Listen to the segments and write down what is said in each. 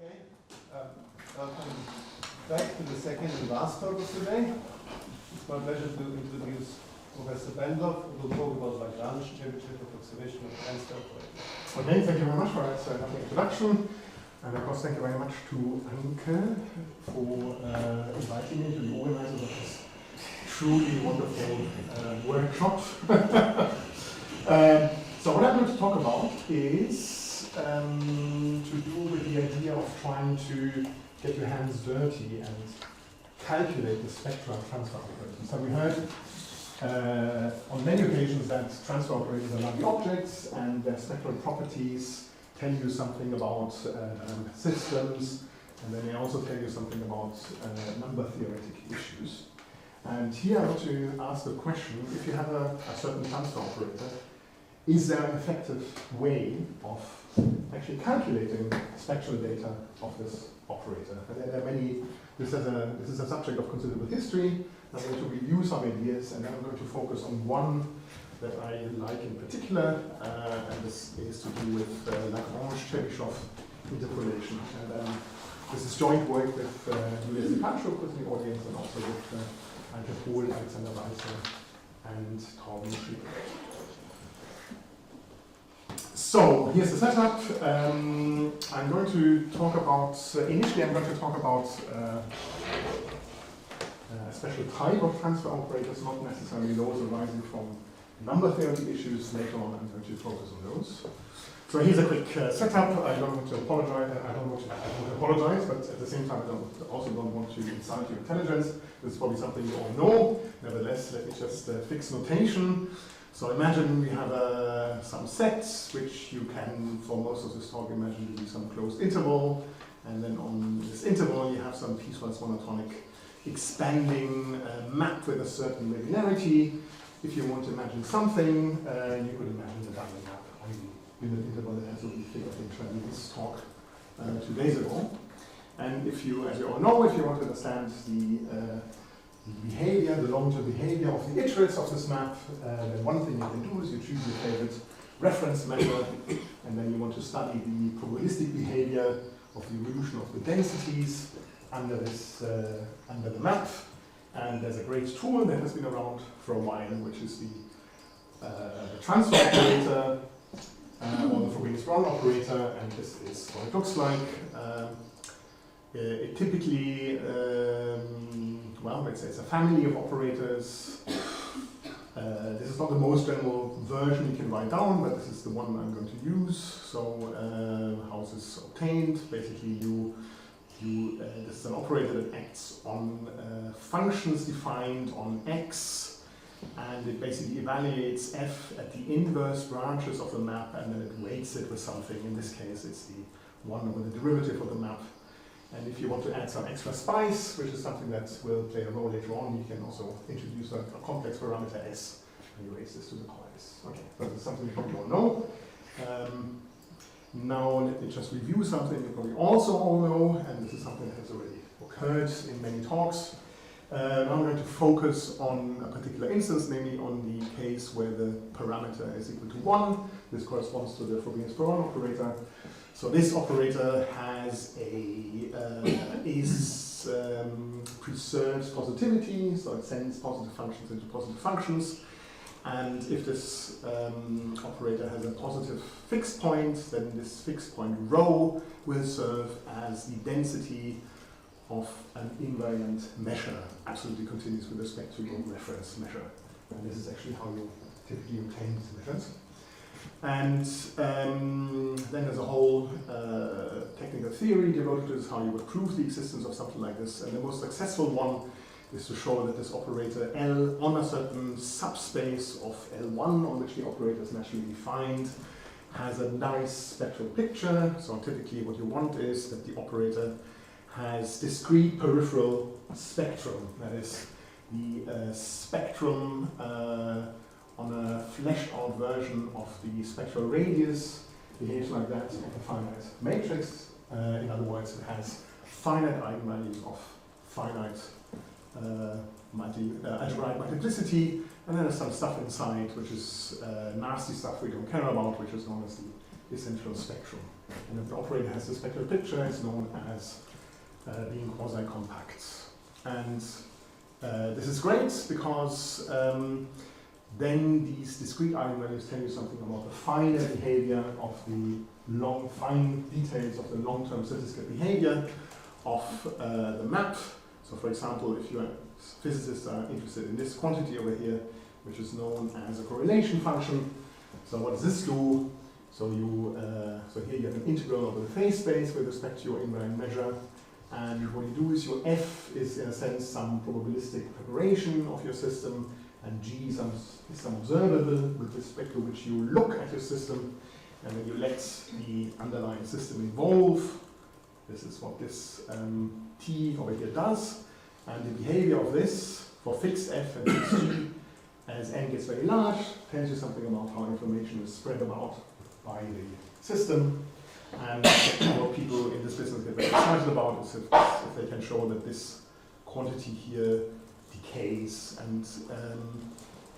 Okay, welcome back to the second and last talk of today. It's my pleasure to introduce Professor Bandtlow, who will talk about Lagrange-Chebyshev approximation of transfer operators. Okay, thank you very much for that lovely introduction. And of course, thank you very much to Anke for inviting me to the organizers of this truly wonderful workshop. So what I'm going to talk about is to do with the idea of trying to get your hands dirty and calculate the spectral transfer operators. So we heard on many occasions that transfer operators are lovely objects and their spectral properties tell you something about systems, and then they also tell you something about number theoretic issues. And here I want to ask the question, if you have a certain transfer operator, is there an effective way of actually calculating spectral data of this operator? And there are many, this is a subject of considerable history. I'm going to review some ideas, and then I'm going to focus on one that I like in particular, and this is to do with Lagrange-Chebyshev interpolation. And this is joint work with Ulam, who's in the audience, and also with Anke Pohl, Alexander Weiser, and Torben Schieber. So here's the setup. I'm going to talk about, initially I'm going to talk about a special type of transfer operators, not necessarily those arising from number theory issues. Later on I'm going to focus on those. So here's a quick setup. I don't want to apologize, but at the same time I also don't want to insult your intelligence. This is probably something you all know. Nevertheless, let me just fix notation. So imagine we have some sets, which you can, for most of this talk, imagine to be some closed interval. And then on this interval, you have some piecewise monotonic expanding map with a certain linearity. If you want to imagine something, you could imagine the diamond map on the unit interval that has already figured into this talk 2 days ago. And if you, as you all know, if you want to understand the behavior, the long-term behavior of the iterates of this map, then one thing you can do is you choose your favorite reference measure, and then you want to study the probabilistic behavior of the evolution of the densities under this under the map. And there's a great tool that has been around for a while, which is the transfer operator, or the Frobenius-Brown operator, and this is what it looks like. It typically, well, it's a family of operators. This is not the most general version you can write down, but this is the one I'm going to use. So how is this obtained? Basically, this is an operator that acts on functions defined on X, and it basically evaluates F at the inverse branches of the map, and then it weights it with something. In this case, it's the one over the derivative of the map. And if you want to add some extra spice, which is something that will play a role later on, you can also introduce a complex parameter S, and you raise this to the power S. Okay, so this is something you probably all know. Now let me just review something you probably also all know, and this is something that has already occurred in many talks. Now I'm going to focus on a particular instance, namely on the case where the parameter is equal to 1. This corresponds to the Frobenius-Brown operator. So this operator has preserves positivity, so it sends positive functions into positive functions. And if this operator has a positive fixed point, then this fixed point rho will serve as the density of an invariant measure, absolutely continuous with respect to your reference measure. And this is actually how you typically obtain these measures. And then there's a whole technical theory devoted to this, how you would prove the existence of something like this. And the most successful one is to show that this operator L on a certain subspace of L1, on which the operator is naturally defined, has a nice spectral picture. So typically what you want is that the operator has discrete peripheral spectrum. That is, the spectrum on a fleshed out version of the spectral radius behaves like that of a finite matrix. In other words, it has finite eigenvalues of finite algebraic multiplicity, and then there's some stuff inside which is nasty stuff we don't care about, which is known as the essential spectrum. And if the operator has the spectral picture, it's known as being quasi-compact. And this is great because then these discrete eigenvalues tell you something about the finer behavior of the fine details of the long-term statistical behavior of the map. So for example, if you physicists are interested in this quantity over here, which is known as a correlation function. So what does this do? So here you have an integral over the phase space with respect to your invariant measure. And what you do is your f is in a sense some probabilistic preparation of your system, and g is some observable with respect to which you look at your system, and then you let the underlying system evolve. This is what this t over here does. And the behavior of this for fixed f and fixed g as n gets very large tells you something about how information is spread about by the system. And what people in this business get very excited about is if they can show that this quantity here decays, and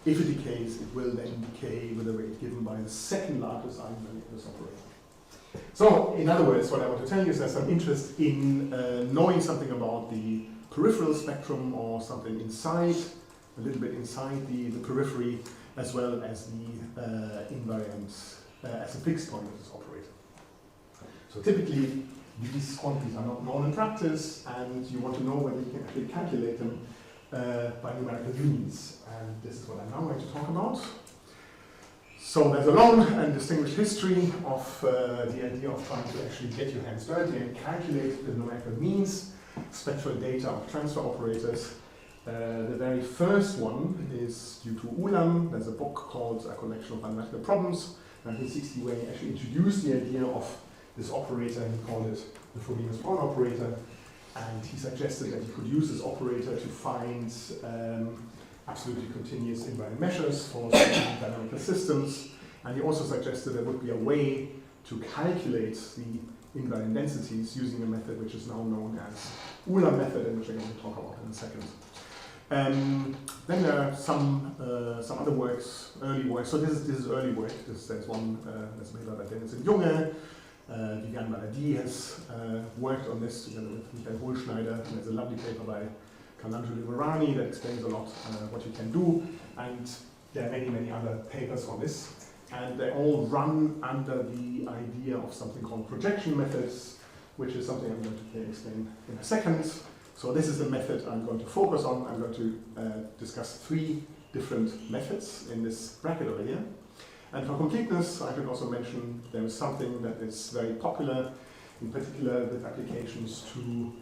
if it decays, it will then decay with a rate given by the second largest eigenvalue of this operator. So, in other words, what I want to tell you is there's some interest in knowing something about the peripheral spectrum, or something inside, a little bit inside the periphery, as well as the invariant as a fixed point of this operator. So typically, these quantities are not known in practice, and you want to know whether you can actually calculate them by numerical means. And this is what I'm now going to talk about. So there's a long and distinguished history of the idea of trying to actually get your hands dirty and calculate the numerical means, spectral data of transfer operators. The very first one is due to Ulam. There's a book called A Collection of Analytical Problems, 1960, where he actually introduced the idea of this operator. He called it the Frobenius-Braun operator, and he suggested that you could use this operator to find absolutely continuous invariant measures for dynamical systems. And he also suggested there would be a way to calculate the invariant densities using a method which is now known as Ulam method, and which I'm going to talk about in a second. Then there are some other works, early works. So this is early work. There's one that's made by Dennis and Junge. Vivian Maladi has worked on this together with Michael Hohlschneider. And there's a lovely paper by Carlangelo Liverani that explains a lot what you can do. And there are many, many other papers on this. And they all run under the idea of something called projection methods, which is something I'm going to explain in a second. So this is the method I'm going to focus on. I'm going to discuss 3 different methods in this bracket over here. And for completeness, I should also mention there is something that is very popular, in particular with applications to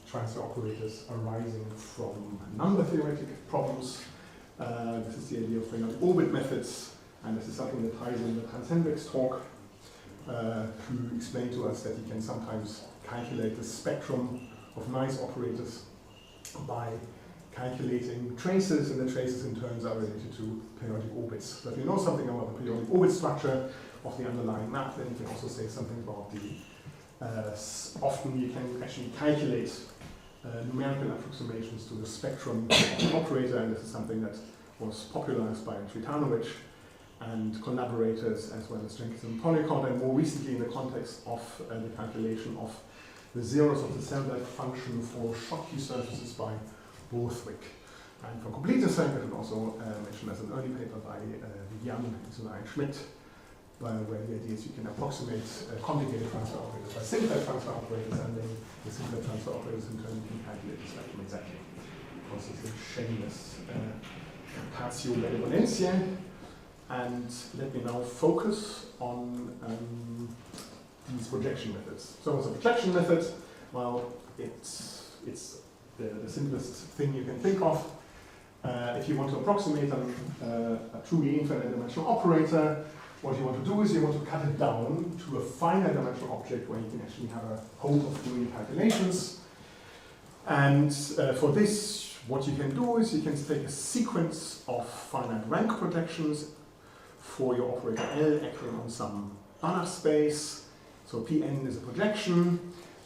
transfer operators arising from number theoretic problems. This is the idea of periodic orbit methods, and this is something that ties in with Hans Hendrik's talk, who explained to us that you can sometimes calculate the spectrum of nice operators by calculating traces, and the traces in turn are related to periodic orbits. So if you know something about the periodic orbit structure of the underlying map, then you can also say something about the often you can actually calculate numerical approximations to the spectrum of the operator, and this is something that was popularized by Cvitanovic and collaborators, as well as Jenkins and Polycott, and more recently in the context of the calculation of the zeros of the cell-like function for Schottky surfaces by Borthwick. And for completeness sake, I should also mention there's an early paper by Vivian, Isolde and Schmidt, where the idea is you can approximate complicated transfer operators by simpler transfer operators, and then the simpler transfer operators in turn you can calculate the spectrum exactly. Because it's a shameless patio benevolentiae. And let me now focus on these projection methods. So what's a projection method? Well, it's the simplest thing you can think of. If you want to approximate a truly infinite dimensional operator, what you want to do is you want to cut it down to a finite dimensional object where you can actually have a hope of doing calculations. And for this, what you can do is you can take a sequence of finite rank projections for your operator L acting on some Banach space. So Pn is a projection,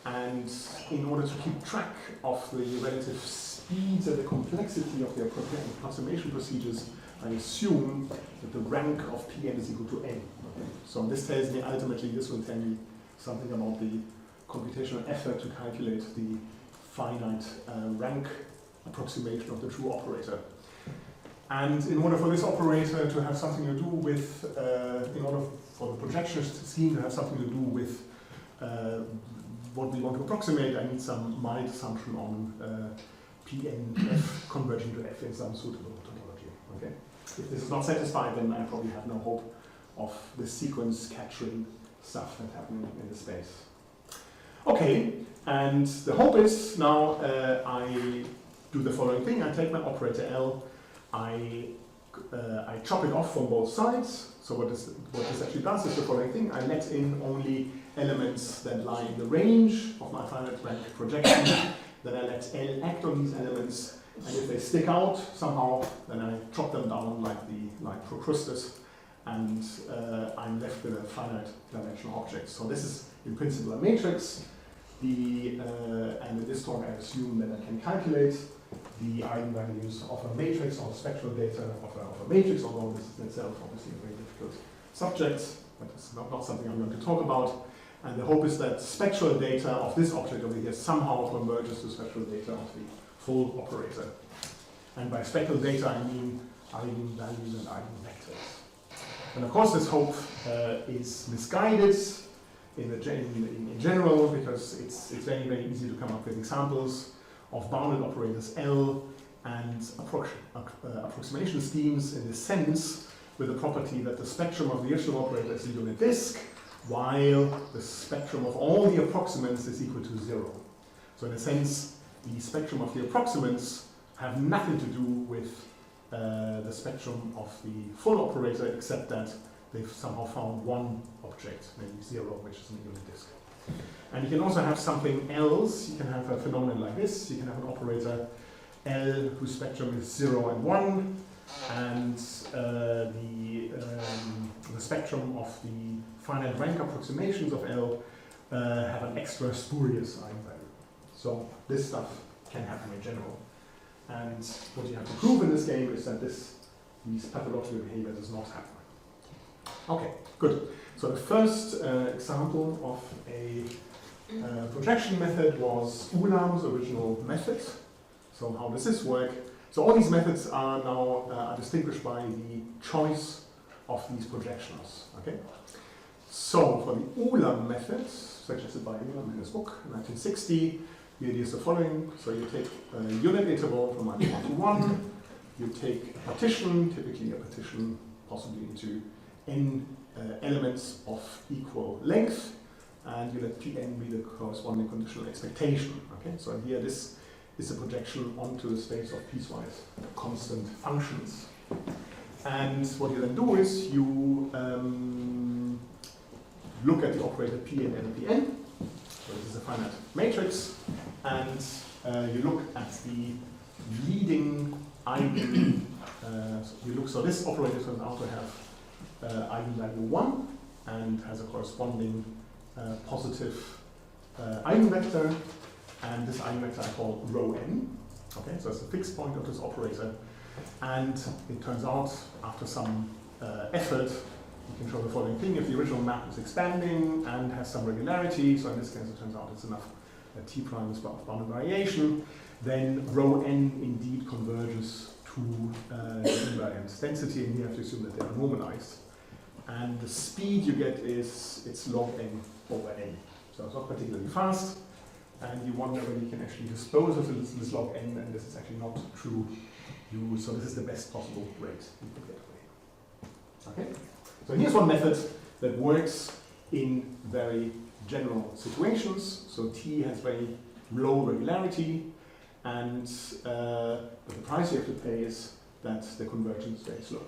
and in order to keep track of the relative speed and the complexity of the approximation procedures, I assume that the rank of Pn is equal to n. Okay? So this tells me ultimately, this will tell me something about the computational effort to calculate the finite rank approximation of the true operator. And in order for this operator to have something to do with, in order for the projectionist scheme to have something to do with what we want to approximate, I need some mild assumption on Pnf converging to f in some suitable topology. Okay? If this is not satisfied, then I probably have no hope of the sequence capturing stuff that's happening in the space. Okay, and the hope is now I do the following thing. I take my operator L, I chop it off from both sides. So what this actually does is the following thing. I let in only elements that lie in the range of my finite rank projection. Then I let L act on these elements, and if they stick out somehow, then I chop them down like Procrustes, and I'm left with a finite dimensional object. So this is in principle a matrix. And in this talk I assume that I can calculate the eigenvalues of a matrix or spectral data of a matrix, although this is itself obviously a very difficult subject, but it's not something I'm going to talk about. And the hope is that spectral data of this object over here somehow converges to spectral data of the full operator. And by spectral data I mean eigenvalues and eigenvectors. And of course this hope is misguided in general, because it's very, very easy to come up with examples of bounded operators L and approximation schemes in this sense, with the property that the spectrum of the Echelon operator is a unit disk, while the spectrum of all the approximants is equal to 0. So in a sense, the spectrum of the approximants have nothing to do with the spectrum of the full operator, except that they've somehow found one object, maybe 0, which is a unit disk. And you can also have something else. You can have a phenomenon like this. You can have an operator L whose spectrum is 0 and 1, and the spectrum of the finite rank approximations of L have an extra spurious eigenvalue. So this stuff can happen in general. And what you have to prove in this game is that this pathological behavior does not happen. Okay, good. So the first example of a projection method was Ulam's original method. So how does this work? So all these methods are now distinguished by the choice of these projections. Okay. So for the Ulam method, suggested by Ulam in his book, 1960, the idea is the following. So you take a unit interval from -1 to 1. You take a partition, typically a partition possibly into n elements of equal length, and you let Pn be the corresponding conditional expectation. Okay, so here this is a projection onto the space of piecewise constant functions. And what you then do is you look at the operator Pn and Pn. So this is a finite matrix, and you look at the leading eigen. So this operator turns out to have eigenvalue 1 and has a corresponding positive eigenvector, and this eigenvector I call rho n. Okay, so it's the fixed point of this operator, and it turns out after some effort you can show the following thing. If the original map is expanding and has some regularity, so in this case it turns out it's enough that T prime is bounded variation, then rho n indeed converges to the invariant density, and you have to assume that they are normalized. And the speed you get is it's log n over n. So it's not particularly fast, and you wonder whether you can actually dispose of this log n, and this is actually not true. So this is the best possible rate you could get away. Okay? So here's one method that works in very general situations. So T has very low regularity, and but the price you have to pay is that the convergence is very slow.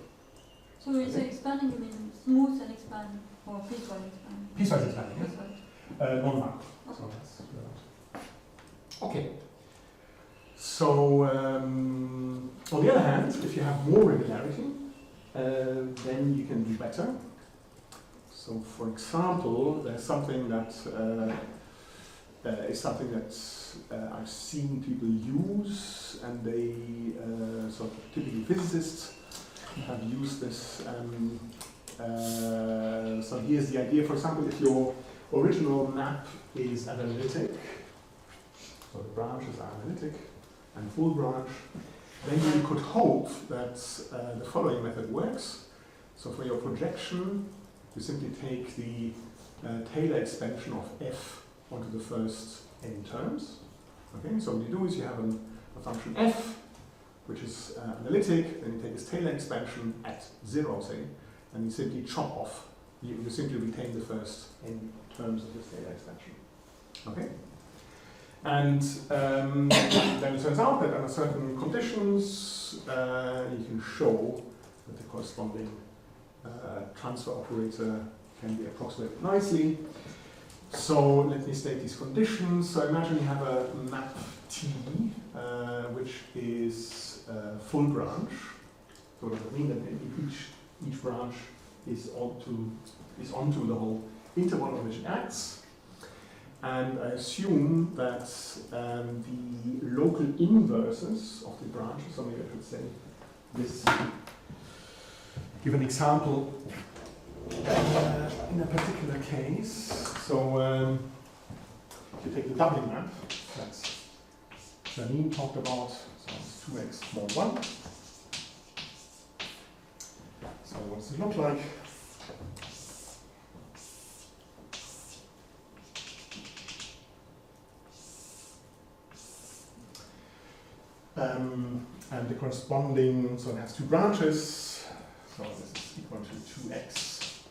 So when you say expanding, you mean smooth and expand, or piecewise expanding? Piecewise expanding, yes. Piecewise. Non-mark. Okay. So that's okay. So on the other hand, if you have more regularity, then you can do better. So for example, there's something that is something that I've seen people use, and they, sort of typically physicists, have used this. So here's the idea. For example, if your original map is analytic, so the branches are analytic and full branch, then you could hope that the following method works. So for your projection, you simply take the Taylor expansion of f onto the first n terms. Okay, so what you do is you have a function f, which is analytic, and you take its Taylor expansion at 0, say, and you simply chop off. You simply retain the first n terms of this Taylor expansion. Okay? And then it turns out that under certain conditions, you can show that the corresponding transfer operator can be approximated nicely. So let me state these conditions. So imagine you have a map T, which is full branch. So that means that each branch is onto the whole interval on which it acts. And I assume that the local inverses of the branches, so maybe I should say this, give an example in a particular case. So if you take the doubling map, that's Janine talked about, so it's 2x mod 1. So what does it look like? And the corresponding, so it has two branches, so this is equal to 2x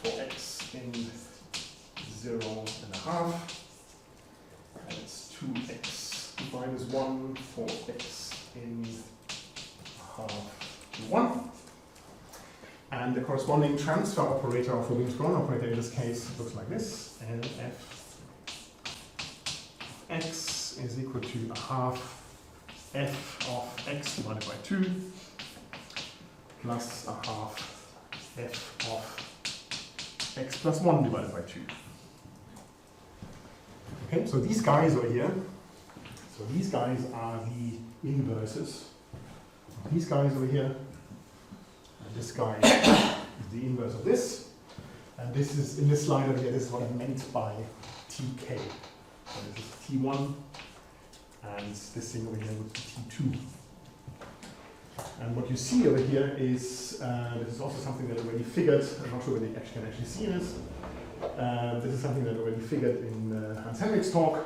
for x in 0.5, and it's 2x minus 1 for x in half to 1. And the corresponding transfer operator, or Williams-Brown operator in this case, looks like this, and f x is equal to a half f of x divided by 2 plus a half f of x plus 1 divided by 2. Okay, so these guys over here, so these guys are the inverses. These guys over here, and this guy is the inverse of this. And this is, in this slide over here, this is what I meant by tk. So this is t1. And this thing over here would be T2. And what you see over here is, this is also something that already figured, I'm not sure whether you can actually see this. This is something that already figured in Hans Henrik's talk.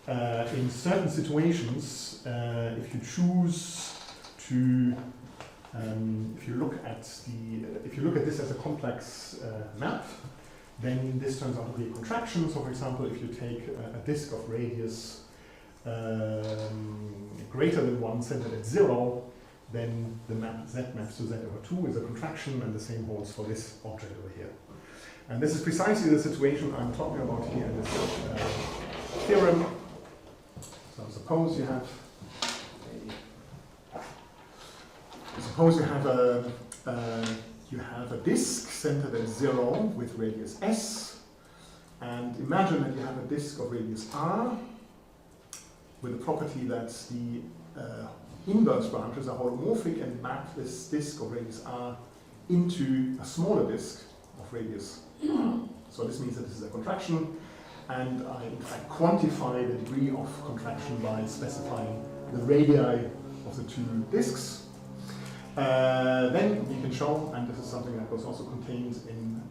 In certain situations, if you choose to, if you look at this as a complex map, then this turns out to be a contraction. So for example, if you take a disk of radius greater than 1 centered at 0, then the map z maps to z over 2 is a contraction, and the same holds for this object over here. And this is precisely the situation I'm talking about here in this theorem. So suppose you have a disk centered at 0 with radius s, and imagine that you have a disk of radius r with the property that the inverse branches are holomorphic and map this disk of radius r into a smaller disk of radius r. So this means that this is a contraction, and I in fact quantify the degree of contraction by specifying the radii of the two disks. Then you can show, and this is something that was also contained in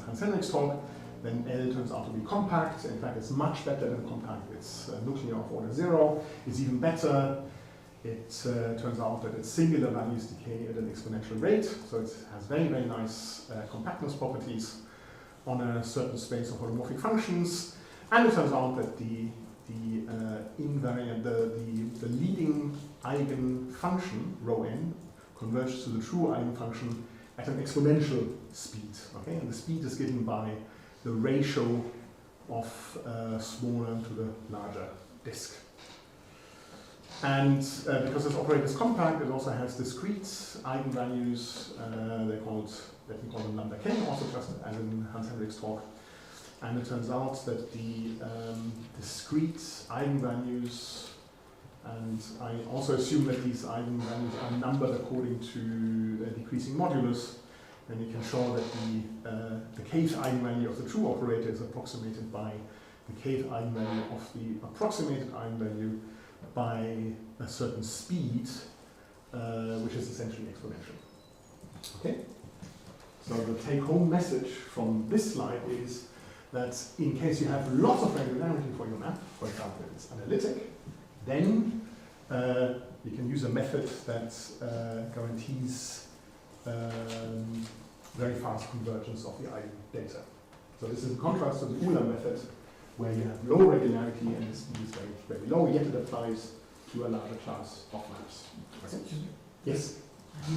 Hans Henrik's talk, then L turns out to be compact. In fact, it's much better than compact. It's nuclear of order 0. It's even better. It turns out that its singular values decay at an exponential rate. So it has very, very nice compactness properties on a certain space of holomorphic functions. And it turns out that the leading eigenfunction, rho n, converges to the true eigenfunction at an exponential speed. Okay? And the speed is given by the ratio of smaller to the larger disk. And because this operator is compact, it also has discrete eigenvalues. Let me call them lambda k, also just as in Hans Henrik's talk. And it turns out that the discrete eigenvalues, and I also assume that these eigenvalues are numbered according to a decreasing modulus, and you can show that the kth eigenvalue of the true operator is approximated by the kth eigenvalue of the approximated eigenvalue by a certain speed, which is essentially exponential. Okay? So the take-home message from this slide is that in case you have lots of regularity for your map, for example, it's analytic, then you can use a method that guarantees very fast convergence of the eigendata. So this is in contrast to the Ulam method, where you have low regularity and the speed is very, very low, yet it applies to a larger class of maps. Okay. Yes? Do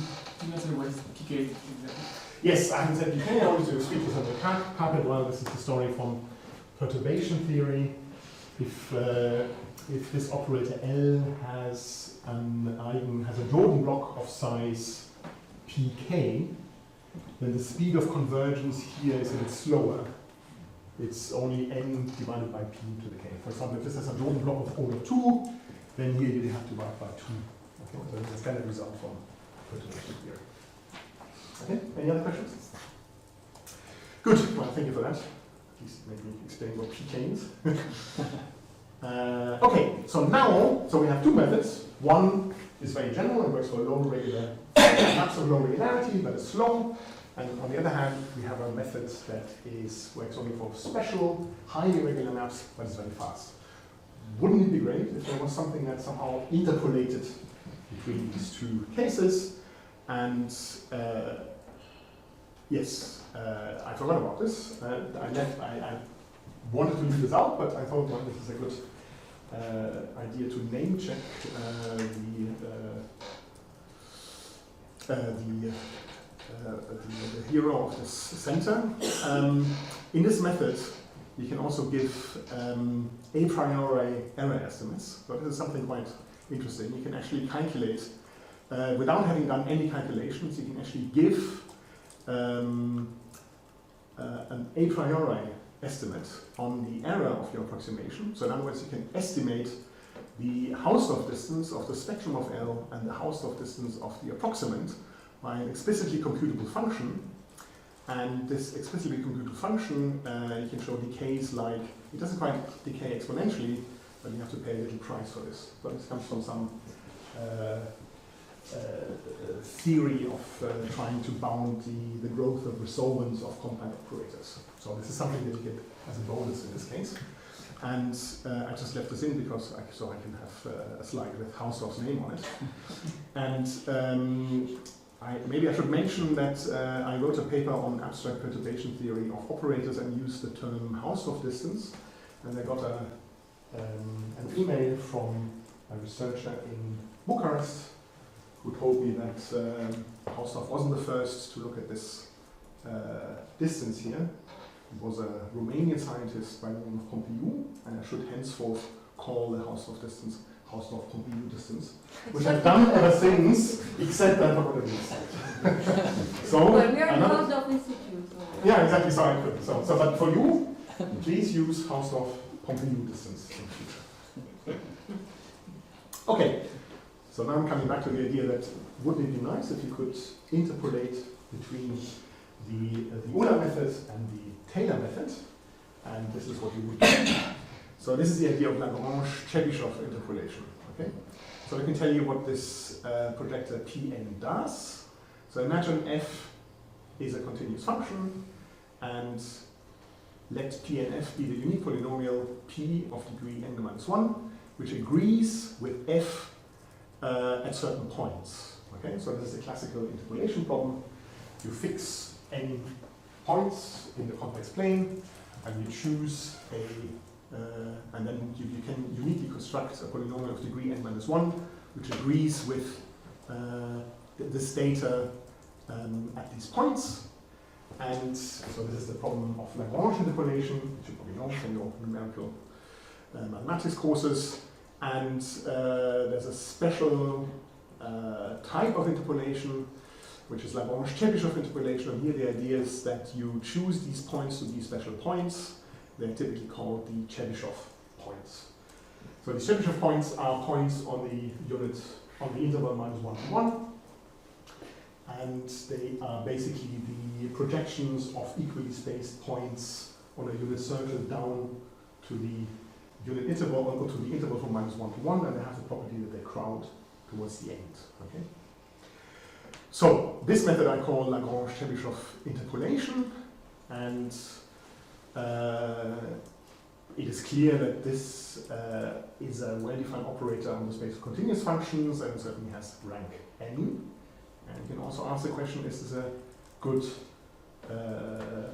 you answer what is PK exactly? Yes, I haven't said PK, I want to speak to some of the carpet. Well, this is the story from perturbation theory. If this operator L has has a Jordan block of size pk, then the speed of convergence here is a bit slower. It's only n divided by p to the k. For example, if this has a Jordan block of order 2, then here you have to divide by 2. Okay, so this is kind of result from perturbation theory. Okay, any other questions? Good, well, thank you for that. At least it made me explain what pk means. Okay, so now, we have two methods. One is very general and works for low regular maps of low regularity, but is slow. And on the other hand, we have a method that works only for special, highly regular maps, but is very fast. Wouldn't it be great if there was something that somehow interpolated between these two cases? And yes, I forgot about this. I wanted to leave this out, but I thought, well, this is a good idea to name check the hero of this center. In this method, you can also give a priori error estimates. So this is something quite interesting. You can actually calculate, without having done any calculations, you can actually give an a priori estimate on the error of your approximation. So in other words, you can estimate the Hausdorff distance of the spectrum of L and the Hausdorff distance of the approximant by an explicitly computable function. And this explicitly computable function, you can show decays like, it doesn't quite decay exponentially, but you have to pay a little price for this. So this comes from some theory of trying to bound the growth of resolvents of compact operators. So this is something that you get as a bonus in this case. And I just left this in because so I can have a slide with Hausdorff's name on it. And maybe I should mention that I wrote a paper on abstract perturbation theory of operators and used the term Hausdorff distance. And I got an email from a researcher in Bucharest who told me that Hausdorff wasn't the first to look at this distance here. It was a Romanian scientist by the name of Pompeiu, and I should henceforth call the Hausdorff distance Hausdorff-Pompeiu distance, which I've done ever since, except I forgot it is. So, well, we are in the Hausdorff Institute. So. Yeah, exactly, so I could. So, but for you, please use Hausdorff-Pompeiu distance in future. Okay, so now I'm coming back to the idea that wouldn't it be nice if you could interpolate between the Ulam method and the Taylor method, and this is what you would do. So this is the idea of Lagrange-Chebyshev interpolation. Okay, so I can tell you what this projector Pn does. So imagine f is a continuous function, and let Pnf be the unique polynomial p of degree n-1, which agrees with f at certain points. Okay, so this is a classical interpolation problem. You fix n points in the complex plane, and you choose and then you can uniquely construct a polynomial of degree n-1, which agrees with this data at these points. And so this is the problem of Lagrange interpolation, which you probably know from your numerical mathematics courses. And there's a special type of interpolation, which is Lagrange-Chebyshev interpolation. And here the idea is that you choose these points to be special points, they're typically called the Chebyshev points. So the Chebyshev points are points on the unit, on the interval -1 to 1, and they are basically the projections of equally spaced points on a unit circle down to the unit interval, or to the interval from -1 to 1, and they have the property that they crowd towards the end. Okay. So this method I call Lagrange-Chebyshev interpolation, and it is clear that this is a well-defined operator on the space of continuous functions, and it certainly has rank n. And you can also ask the question, is this a good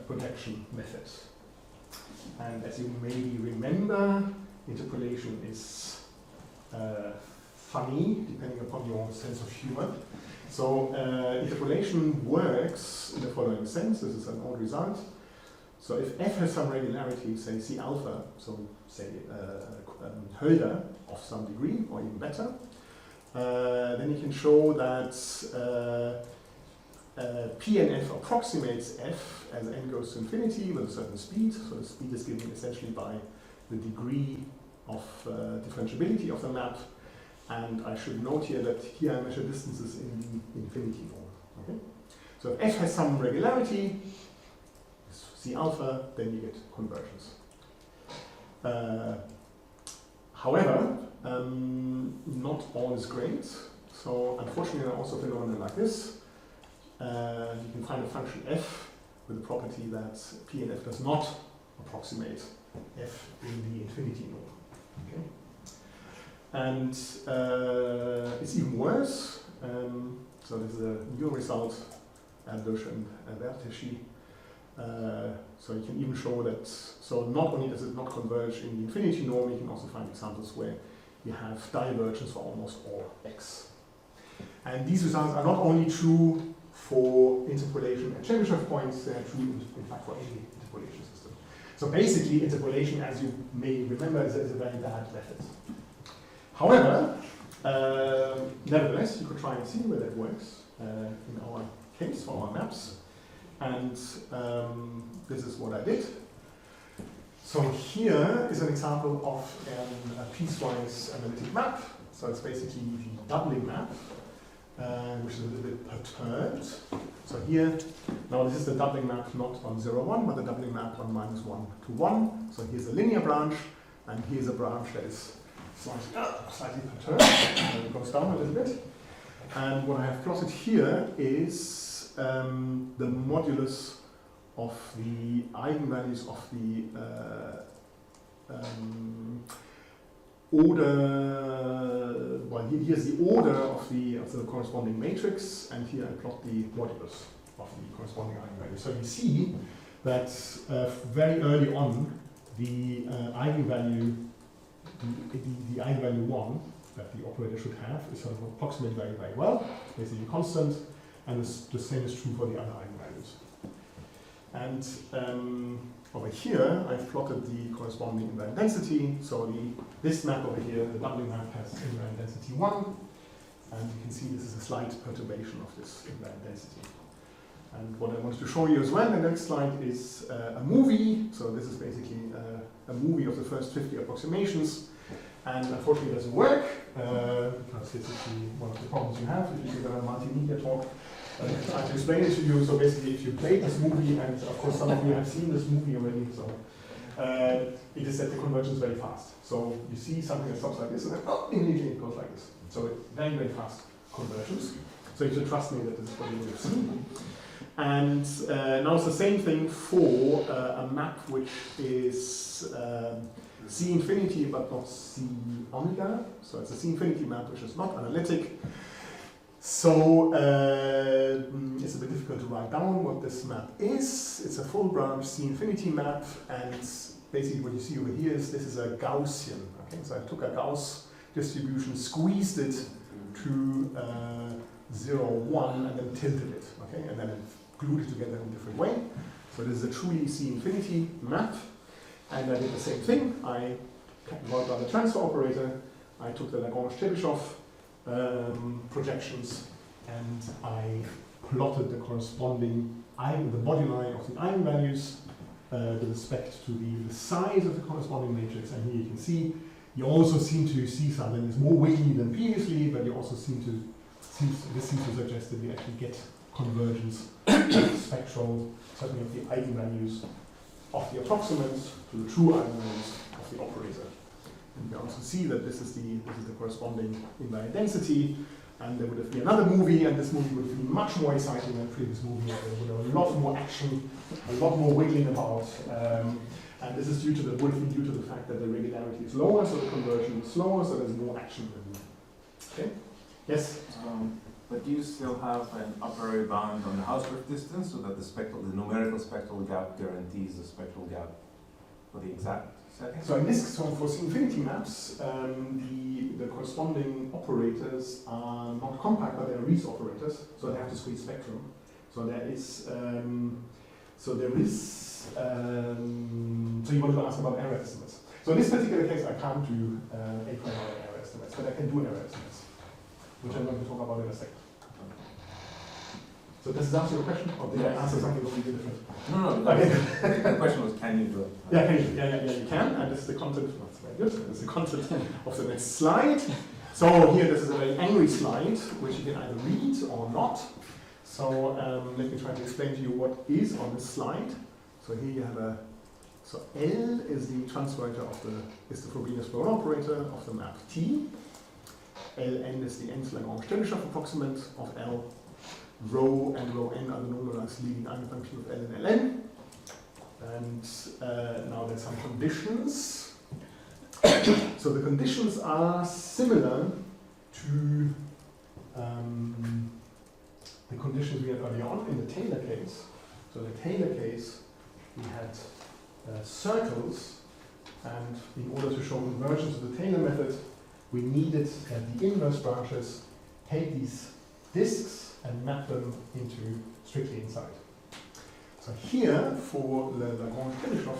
projection method? And as you maybe remember, interpolation is funny, depending upon your sense of humor. So interpolation works in the following sense. This is an old result. So if f has some regularity, say C alpha, so say Hölder of some degree, or even better, then you can show that P and f approximates f as n goes to infinity with a certain speed. So the speed is given essentially by the degree of differentiability of the map. And I should note here that here I measure distances in the infinity norm. Okay? So if f has some regularity, C alpha, then you get convergence. However, not all is great. So unfortunately, there are also phenomena like this. You can find a function f with the property that P and f does not approximate f in the infinity norm. Okay? And it's even worse. So this is a new result, Erdős and Vertesi. So you can even show that, so not only does it not converge in the infinity norm, you can also find examples where you have divergence for almost all x. And these results are not only true for interpolation at Chebyshev points, they are true in fact for any interpolation system. So basically interpolation, as you may remember, is a very bad method. However, nevertheless, you could try and see whether it works in our case for our maps. And this is what I did. So here is an example of a piecewise analytic map. So it's basically the doubling map, which is a little bit perturbed. So here, now this is the doubling map not on 0, 1, but the doubling map on -1 to 1. So here's a linear branch, and here's a branch that is slightly perturbed, and it goes down a little bit. And what I have plotted here is the modulus of the eigenvalues of the order. Well, here's the order of the corresponding matrix, and here I plot the modulus of the corresponding eigenvalue. So you see that very early on, the eigenvalue, the eigenvalue 1 that the operator should have is sort of approximated very, very well. It's basically constant. And the same is true for the other eigenvalues. And over here, I've plotted the corresponding invariant density. So this map over here, the doubling map, has invariant density 1. And you can see this is a slight perturbation of this invariant density. And what I wanted to show you as well in the next slide is a movie. So this is basically a movie of the first 50 approximations. And unfortunately it doesn't work, because this is one of the problems you have if you give a multimedia talk. I to explain it to you. So basically if you play this movie, and of course some of you have seen this movie already, so it is that the convergence very fast. So you see something that stops like this, and then immediately it goes like this. So very, very fast convergence. So you should trust me that this is what you would have seen. And now it's the same thing for a map which is C infinity but not C omega. So it's a C infinity map which is not analytic. So it's a bit difficult to write down what this map is. It's a full branch C infinity map, and basically what you see over here is this is a Gaussian. Okay, so I took a Gauss distribution, squeezed it to 0, 1, and then tilted it. Okay, and then it glued it together in a different way. So this is a truly C infinity map. And I did the same thing. I wrote down the transfer operator. I took the Lagrange-Chebyshev projections, and I plotted the corresponding the moduli of the eigenvalues with respect to the size of the corresponding matrix. And here you can see, you also seem to see something that's more wiggly than previously, but you also this seems to suggest that we actually get convergence spectral, certainly of the eigenvalues of the approximates to the true eigenvalues of the operator. And we also see that this is the corresponding invariant density, and there would have been another movie, and this movie would have been much more exciting than the previous movie. There would have a lot more action, a lot more wiggling about, and this is would have been due to the fact that the regularity is lower, so the conversion is slower, so there's more action. Okay? Yes? But do you still have an a priori bound on the Hausdorff distance, so that the numerical spectral gap guarantees the spectral gap for the exact setting? So in this, so for infinity maps, the corresponding operators are not compact, but they are Riesz operators, so they have discrete spectrum. So there is, so you wanted to ask about error estimates. So in this particular case, I can't do a priori error estimates, but I can do error estimates, which I'm going to talk about in a second. So does this answer your question, or did I answer something completely different? No. Okay. The question was, can you do it? Yeah, can you? Yeah, you can. And this is the content. That's very good. This is the content of the next slide. So here, this is a very angry slide, which you can either read or not. So let me try to explain to you what is on this slide. So here you have so L is the translator of the Frobenius-Brown operator of the map T. Ln is the nth Lagrange-Chebyshev approximate of L. Rho and rho n are the normalized leading eigenfunction of L and Ln. And now there's some conditions. So the conditions are similar to the conditions we had earlier on in the Taylor case. So in the Taylor case, we had circles, and in order to show convergence of the Taylor method, we needed that the inverse branches take these disks and map them into strictly inside. So here, for the Lagrange-Chebyshev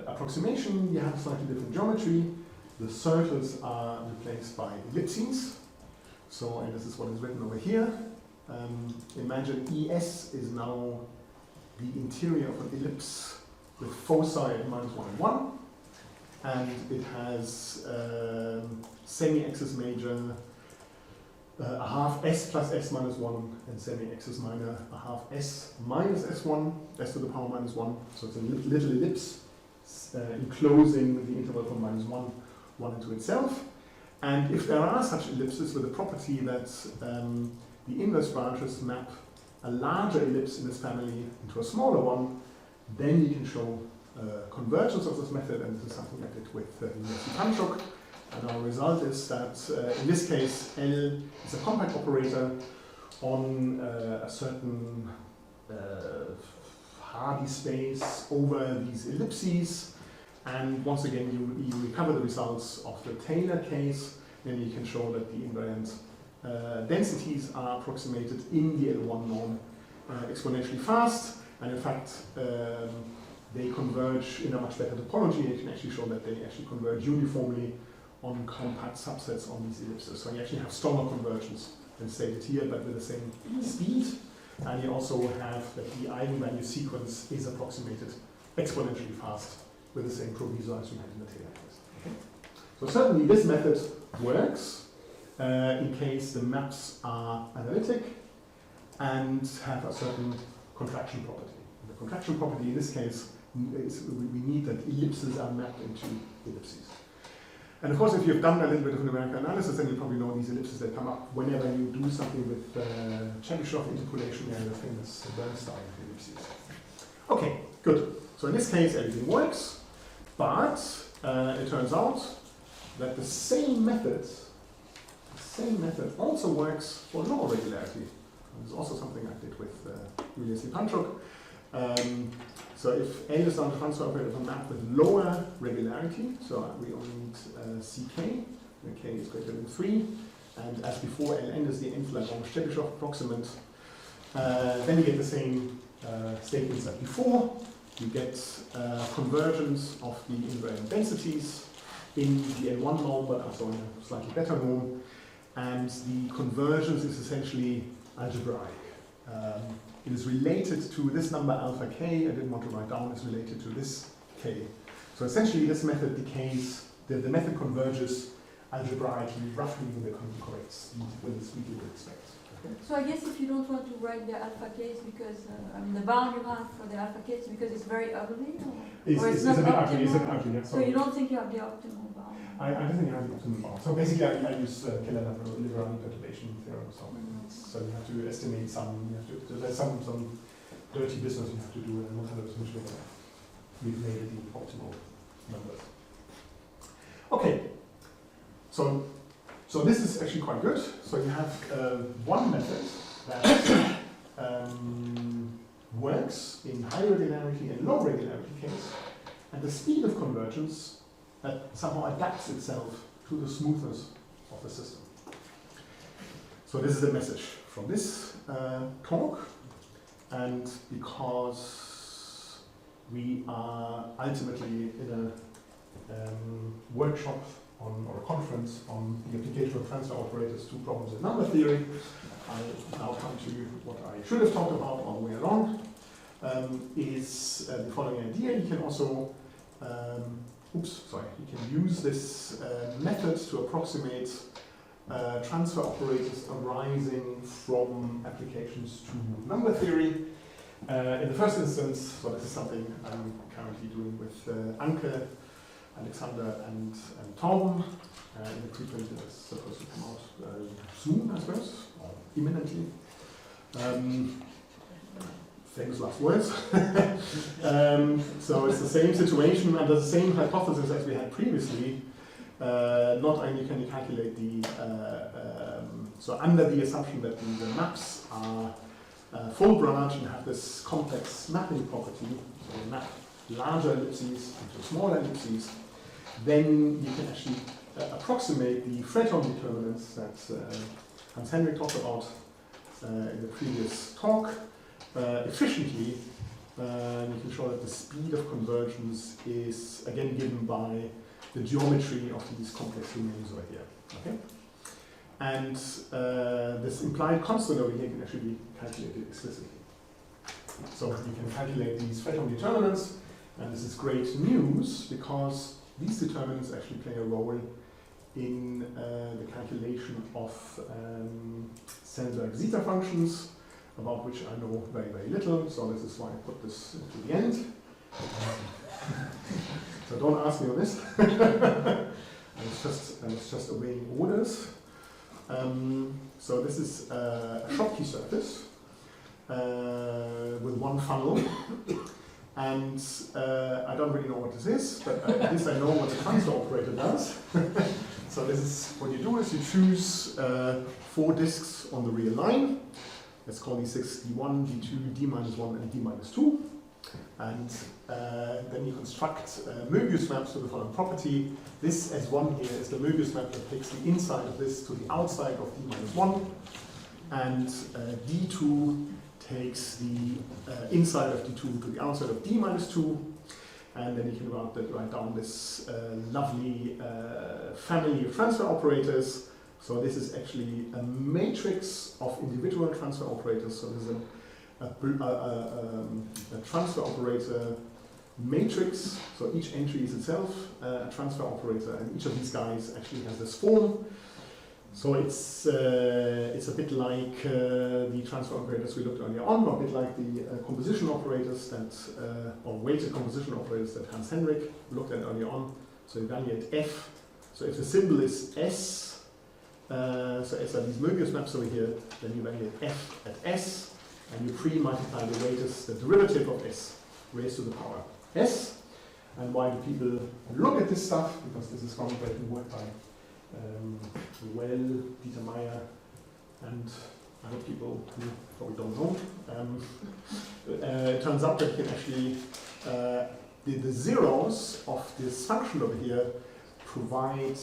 approximation, you have a slightly different geometry. The circles are replaced by ellipses. So, and this is what is written over here. Imagine ES is now the interior of an ellipse with foci at -1 and 1. And it has semi-axis major, a half s plus s minus 1, and semi-axis minor, a half s minus s1, s to the power minus 1. So it's a little ellipse enclosing the interval from -1 into itself. And if there are such ellipses with the property that the inverse branches map a larger ellipse in this family into a smaller one, then you can show convergence of this method, and this is something I did with Panchok. And our result is that in this case, L is a compact operator on a certain Hardy space over these ellipses. And once again, you recover the results of the Taylor case, then you can show that the invariant densities are approximated in the L1 norm exponentially fast. And in fact, they converge in a much better topology. You can actually show that they actually converge uniformly on compact subsets on these ellipses. So you actually have stronger convergence than stated here, but with the same speed. And you also have that the eigenvalue sequence is approximated exponentially fast with the same proviso as we had in the Taylor case. Okay? So certainly this method works in case the maps are analytic and have a certain contraction property. The contraction property in this case is we need that ellipses are mapped into ellipses. And of course, if you've done a little bit of numerical analysis, then you probably know these ellipses that come up whenever you do something with Chebyshev interpolation and the famous Bernstein ellipses. Okay, good. So in this case, everything works, but it turns out that the same method also works for lower regularity. And this is also something I did with Ulam Panchok. So if L is down the transfer operator of a map with lower regularity, so we only need Ck, where K is greater than 3, and as before, Ln is the nth Lagrange-Chebyshev approximate, then you get the same statements as before. You get convergence of the invariant densities in the L1 norm, but also in a slightly better norm, and the convergence is essentially algebraic. it is related to this number alpha k. I didn't want to write down, is related to this k. So essentially this method decays, the method converges algebraically roughly with the correct speed, with the speed you would expect. Okay? So I guess if you don't want to write the alpha case because, I mean, the bound you have for the alpha case because it's very ugly? Or it's not a bit ugly, optimal? it's a bit ugly, yeah. So you don't think you have the optimal bound? I don't think I have the optimal bound. So basically I use Galerkin perturbation theorem. So you have to estimate some, there's some dirty business you have to do and 100% we've made it the optimal numbers. Okay, so this is actually quite good. So you have one method that works in high regularity and low regularity case, and the speed of convergence somehow adapts itself to the smoothness of the system. So this is the message from this talk, and because we are ultimately in a workshop or a conference on the application of transfer operators to problems in number theory, I now come to what I should have talked about all the way along, is the following idea. You can also you can use this method to approximate transfer operators arising from applications to number theory. In the first instance, so this is something I'm currently doing with Anke, Alexander, and Tom. In the preprint that is supposed to come out soon, I suppose, or imminently. Famous last words. So it's the same situation under the same hypothesis as we had previously. Not only can you calculate the, so under the assumption that the maps are full branch and have this complex mapping property, so you map larger ellipses into smaller ellipses, then you can actually approximate the Fredholm determinants that Hans Henrik talked about in the previous talk efficiently. You can show that the speed of convergence is again given by the geometry of these complex domains over here. Okay? And this implied constant over here can actually be calculated explicitly. So you can calculate these Fredholm determinants, and this is great news because these determinants actually play a role in the calculation of Selberg zeta functions, about which I know very, very little, so this is why I put this to the end. So don't ask me on this. I was just awaiting orders. So this is a Schottky surface with one funnel, and I don't really know what this is, but at least I know what the transfer operator does. So this is what you do is you choose 4 disks on the real line. Let's call these 6 D1, D2, D-1, and D-2. And then you construct Möbius maps to the following property. This S1 here is the Möbius map that takes the inside of this to the outside of D-1. And D2 takes the inside of D2 to the outside of D-2. And then you can write down this lovely family of transfer operators. So this is actually a matrix of individual transfer operators. So this is a transfer operator matrix. So each entry is itself a transfer operator, and each of these guys actually has this form. So it's a bit like the transfer operators we looked earlier on, or a bit like the composition operators that, or weighted composition operators that Hans Henrik looked at earlier on. So you evaluate F. So if the symbol is S, so S are these Möbius maps over here, then you evaluate F at S, and you pre-multiply the weights, the derivative of S, raised to the power S. And why do people look at this stuff? Because this is groundbreaking work by Well, Dieter Meyer, and other people who probably don't know. It turns out that you can actually, the zeros of this function over here provide,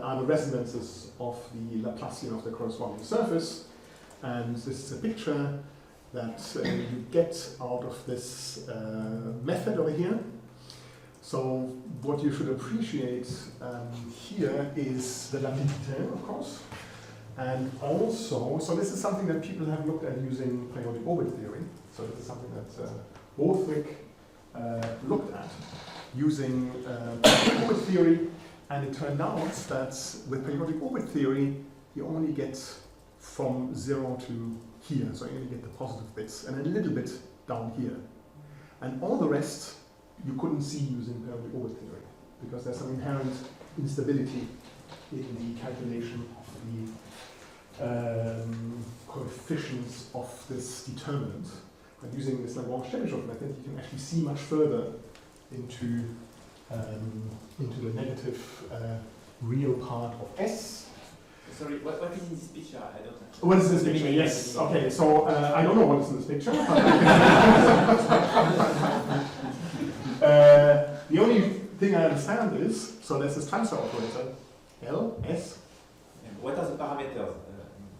are the resonances of the Laplacian of the corresponding surface. And this is a picture that you get out of this method over here. So what you should appreciate here is the rapidité, of course. And also, so this is something that people have looked at using periodic orbit theory. So this is something that Borthwick looked at using periodic orbit theory, and it turned out that with periodic orbit theory, you only get from 0 to here, so you only get the positive bits, and a little bit down here. And all the rest you couldn't see using periodic orbit theory, because there's some inherent instability in the calculation of the coefficients of this determinant. But using this Lagrange-Chebyshev method, you can actually see much further into the negative real part of S. Sorry, what is in this picture? I don't know. What is in this picture? Yes. Okay, so I don't know what is in this picture. The only thing I understand is, so there's this transfer operator, L, S. What are the parameters?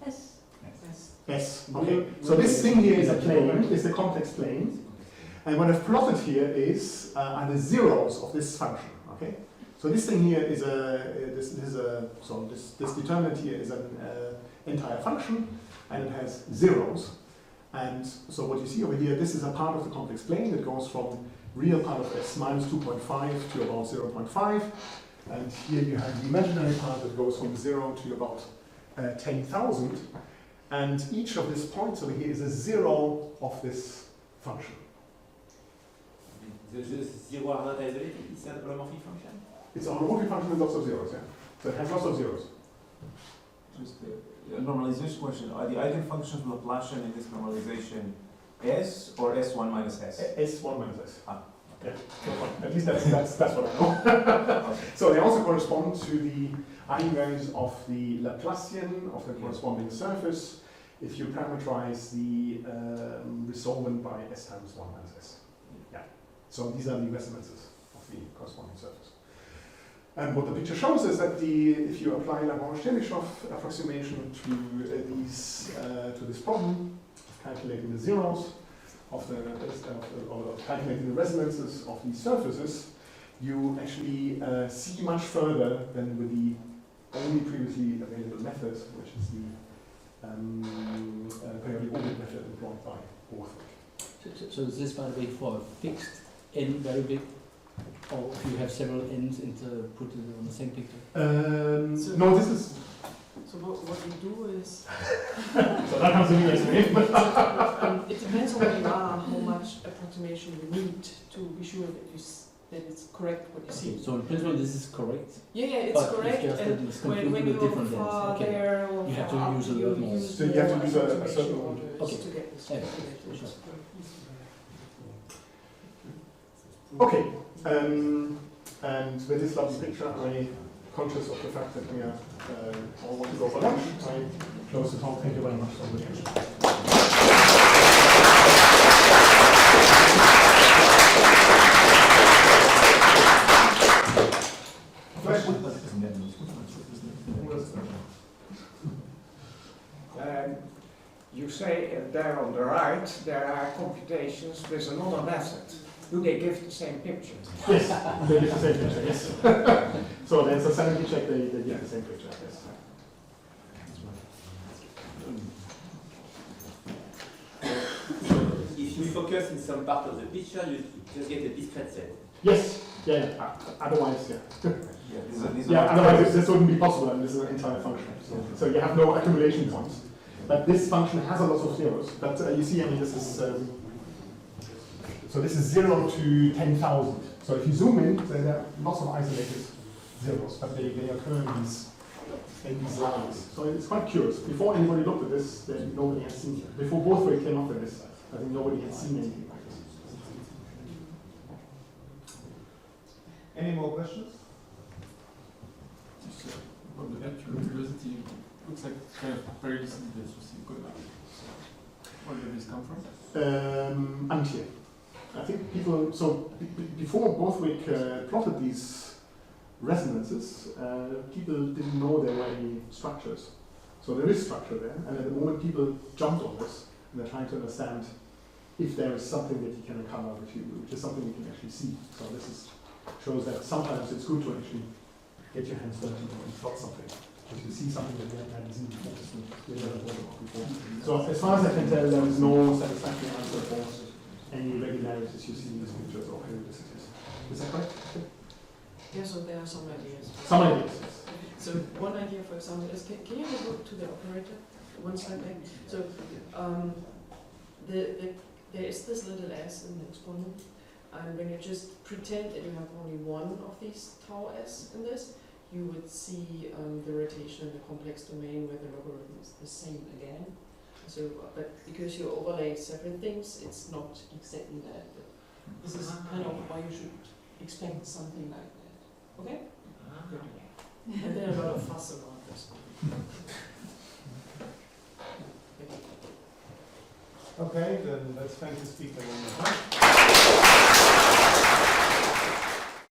S. S. Okay. So this thing here is a plane, is the complex plane. And what I've plotted here is are the zeros of this function. Okay. So this thing here is this determinant here is an entire function, and it has zeros. And so what you see over here, this is a part of the complex plane that goes from real part of S minus 2.5 to about 0.5. And here you have the imaginary part that goes from 0 to about 10,000. And each of these points over here is a zero of this function. The zero are not isolated, it's an holomorphic function? It's a holomorphic function with lots of zeros, yeah. So it has lots of zeros. Just a normalization question. Are the eigenfunctions Laplacian in this normalization S or S1 minus S? S1 minus S. Ah. Yeah, at least that's what I know. Okay. So they also correspond to the eigenvalues of the Laplacian of the corresponding surface if you parameterize the resolvent by S times 1 minus S. Yeah. So these are the resonances of the corresponding surface. And what the picture shows is that if you apply Lagrange-Chebyshev approximation to this problem, calculating the zeros of calculating the resonances of these surfaces, you actually see much further than with the only previously available method, which is the periodic orbit method employed by Borthwick. So is this, by the way, for a fixed n very big, or if you have several n's put it on the same picture? No, this is. So what you do is, So that comes in here. it depends on where you are, how much approximation you need to be sure that it's correct what you see. So in principle, this is correct. Yeah, it's But it's correct. just that And it's when completely you're different far lengths. Okay. there or You have to far use up, a you lot more. use So you have to more use a approximation certain- orders Okay. to get this. Yeah, to get for this. sure. Okay, and with this lovely picture, I'm conscious of the fact that we are all want to go for lunch. I close the talk. Thank you very much for the attention. You say there on the right there are computations with another method. Do they give the same picture? Yes, they give the same picture, yes. So there's a sanity check, they give the same picture, yes. If you focus in some part of the picture, you just get a discrete set. Yes, yeah. Otherwise, yeah. Yeah, these Yeah, are otherwise this wouldn't be possible, and this is an entire function. So you have no accumulation points. But this function has a lot of zeros. But you see, I mean, this is so this is 0 to 10,000. So if you zoom in, then there are lots of isolated zeros, but they occur in these lines. So it's quite curious. Before anybody looked at this, then nobody had seen it. Before Borthwick came up with this, I think nobody had seen anything like this. Any more questions? Just about the actual curiosity, looks like it's kind of very decent bits to see. Where did this come from? Unclear. I think people, so before Borthwick plotted these resonances, people didn't know there were any structures. So there is structure there, and at the moment people jumped on this, and they're trying to understand if there is something that you can recover, which is something you can actually see. So this shows that sometimes it's good to actually get your hands dirty and plot something. Because you see something that we hadn't seen before. So as far as I can tell, there is no satisfactory answer for any irregularities you see in these pictures or periodicities. Is that correct? Yeah, so there are some ideas. Some ideas, yes. So one idea, for example, is can you go to the operator one slide back? So there is this little s in the exponent, and when you just pretend that you have only one of these tau s in this, you would see the rotation in the complex domain where the logarithm is the same again. So, but because you overlay several things, it's not exactly that. But this is kind of why you should expect something like that. Okay? And there are a lot of fuss around this. Okay, then let's thank the speaker one more time.